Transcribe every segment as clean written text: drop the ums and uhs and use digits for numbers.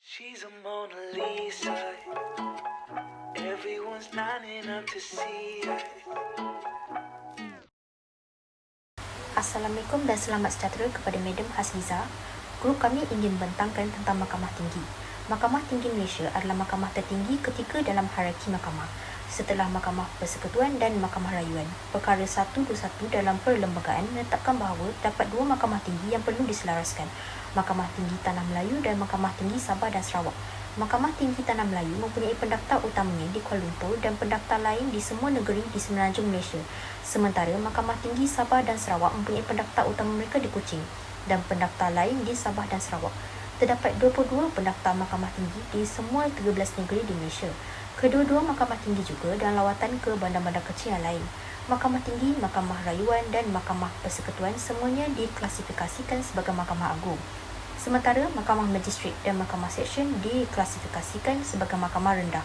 She's a Mona Lisa. Everyone's lining up to see her. Assalamualaikum dan selamat sejahtera kepada Madam Hasliza. Grup kami ingin membentangkan tentang Mahkamah Tinggi. Mahkamah Tinggi Malaysia adalah mahkamah tertinggi ketiga dalam hierarki mahkamah, setelah Mahkamah Persekutuan dan Mahkamah Rayuan. Perkara 121 dalam perlembagaan menetapkan bahawa terdapat dua mahkamah tinggi yang perlu diselaraskan, Mahkamah Tinggi Tanah Melayu dan Mahkamah Tinggi Sabah dan Sarawak. Mahkamah Tinggi Tanah Melayu mempunyai pendaftar utamanya di Kuala Lumpur dan pendaftar lain di semua negeri di semenanjung Malaysia. Sementara Mahkamah Tinggi Sabah dan Sarawak mempunyai pendaftar utama mereka di Kuching dan pendaftar lain di Sabah dan Sarawak. Terdapat 22 pendaftar Mahkamah Tinggi di semua 13 negeri di Malaysia. Kedua-dua Mahkamah Tinggi juga dan lawatan ke bandar-bandar kecil yang lain. Mahkamah Tinggi, Mahkamah Rayuan dan Mahkamah Persekutuan semuanya diklasifikasikan sebagai Mahkamah Agung. Sementara Mahkamah Magistrat dan Mahkamah Seksyen diklasifikasikan sebagai Mahkamah Rendah.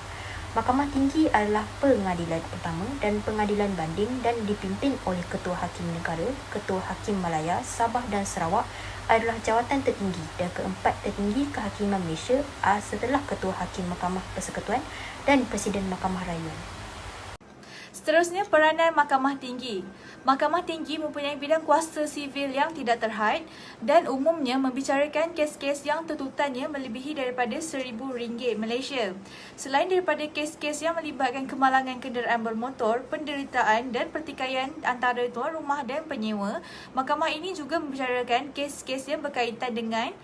Mahkamah Tinggi adalah pengadilan utama dan pengadilan banding dan dipimpin oleh Ketua Hakim Negara. Ketua Hakim Malaya, Sabah dan Sarawak adalah jawatan tertinggi dan keempat tertinggi kehakiman Malaysia setelah Ketua Hakim Mahkamah Persekutuan dan Presiden Mahkamah Rayuan. Seterusnya, peranan Mahkamah Tinggi. Mahkamah Tinggi mempunyai bidang kuasa sivil yang tidak terhad dan umumnya membicarakan kes-kes yang tuntutannya melebihi daripada RM1,000 Malaysia. Selain daripada kes-kes yang melibatkan kemalangan kenderaan bermotor, penderitaan dan pertikaian antara tuan rumah dan penyewa, mahkamah ini juga membicarakan kes-kes yang berkaitan dengan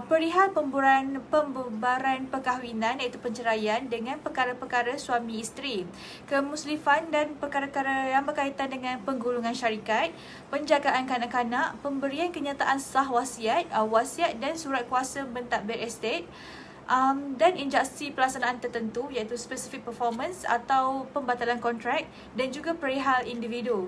perihal pembubaran perkahwinan iaitu penceraian dengan perkara-perkara suami isteri, kemuslifan dan perkara-perkara yang berkaitan dengan penggulungan syarikat, penjagaan kanak-kanak, pemberian kenyataan sah wasiat, wasiat dan surat kuasa mentadbir estate, dan injaksi pelaksanaan tertentu iaitu specific performance atau pembatalan kontrak dan juga perihal individu.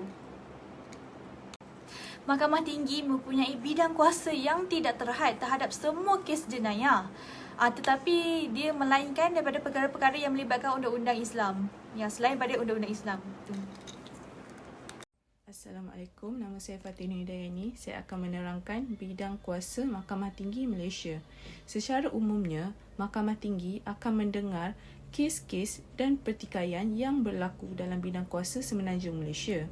Mahkamah Tinggi mempunyai bidang kuasa yang tidak terhad terhadap semua kes jenayah, tetapi dia melainkan daripada perkara-perkara yang melibatkan undang-undang Islam, selain pada undang-undang Islam. Assalamualaikum, nama saya Fatina Hidayani. Saya akan menerangkan bidang kuasa Mahkamah Tinggi Malaysia. Secara umumnya, Mahkamah Tinggi akan mendengar kes-kes dan pertikaian yang berlaku dalam bidang kuasa semenanjung Malaysia.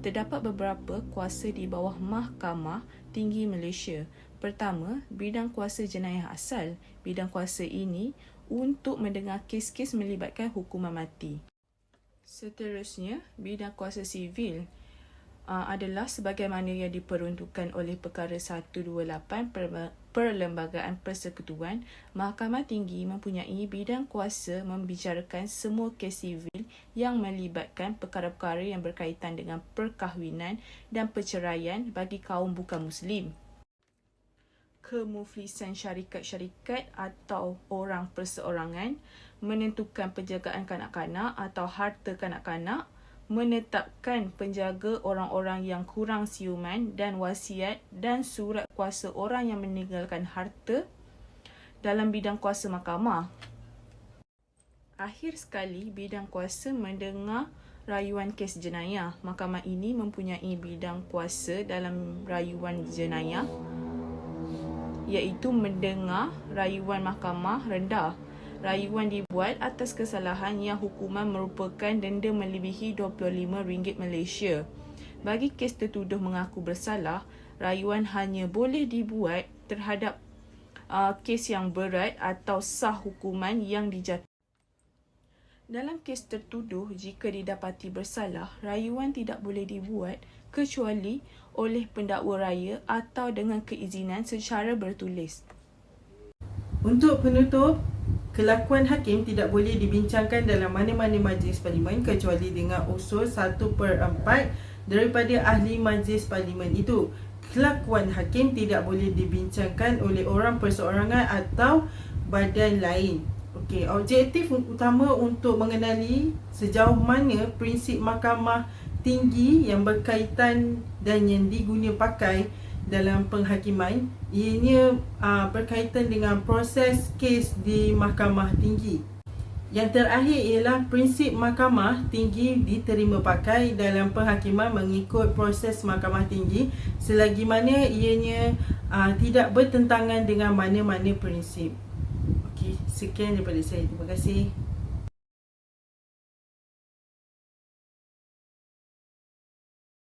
Terdapat beberapa kuasa di bawah Mahkamah Tinggi Malaysia. Pertama, bidang kuasa jenayah asal. Bidang kuasa ini untuk mendengar kes-kes melibatkan hukuman mati. Seterusnya, bidang kuasa sivil adalah sebagaimana yang diperuntukkan oleh Perkara 128 Perlembagaan Persekutuan. Mahkamah Tinggi mempunyai bidang kuasa membicarakan semua kes sivil yang melibatkan perkara-perkara yang berkaitan dengan perkahwinan dan perceraian bagi kaum bukan Muslim. Kemuflisan syarikat-syarikat atau orang perseorangan, menentukan penjagaan kanak-kanak atau harta kanak-kanak, menetapkan penjaga orang-orang yang kurang siuman dan wasiat dan surat kuasa orang yang meninggalkan harta dalam bidang kuasa mahkamah. Akhir sekali, bidang kuasa mendengar rayuan kes jenayah. Mahkamah ini mempunyai bidang kuasa dalam rayuan jenayah iaitu mendengar rayuan mahkamah rendah. Rayuan dibuat atas kesalahan yang hukuman merupakan denda melebihi RM25 Malaysia. Bagi kes tertuduh mengaku bersalah, rayuan hanya boleh dibuat terhadap kes yang berat atau sah hukuman yang dijatuhkan. Dalam kes tertuduh, jika didapati bersalah, rayuan tidak boleh dibuat kecuali oleh pendakwa raya atau dengan keizinan secara bertulis. Untuk penutup, kelakuan hakim tidak boleh dibincangkan dalam mana-mana majlis parlimen kecuali dengan usul 1/4 daripada ahli majlis parlimen itu. Kelakuan hakim tidak boleh dibincangkan oleh orang perseorangan atau badan lain. Okey, objektif utama untuk mengenali sejauh mana prinsip Mahkamah Tinggi yang berkaitan dan yang diguna pakai dalam penghakiman, ianya berkaitan dengan proses kes di Mahkamah Tinggi. Yang terakhir ialah prinsip Mahkamah Tinggi diterima pakai dalam penghakiman mengikut proses Mahkamah Tinggi selagi mana ianya tidak bertentangan dengan mana-mana prinsip. Sekian daripada saya. Terima kasih.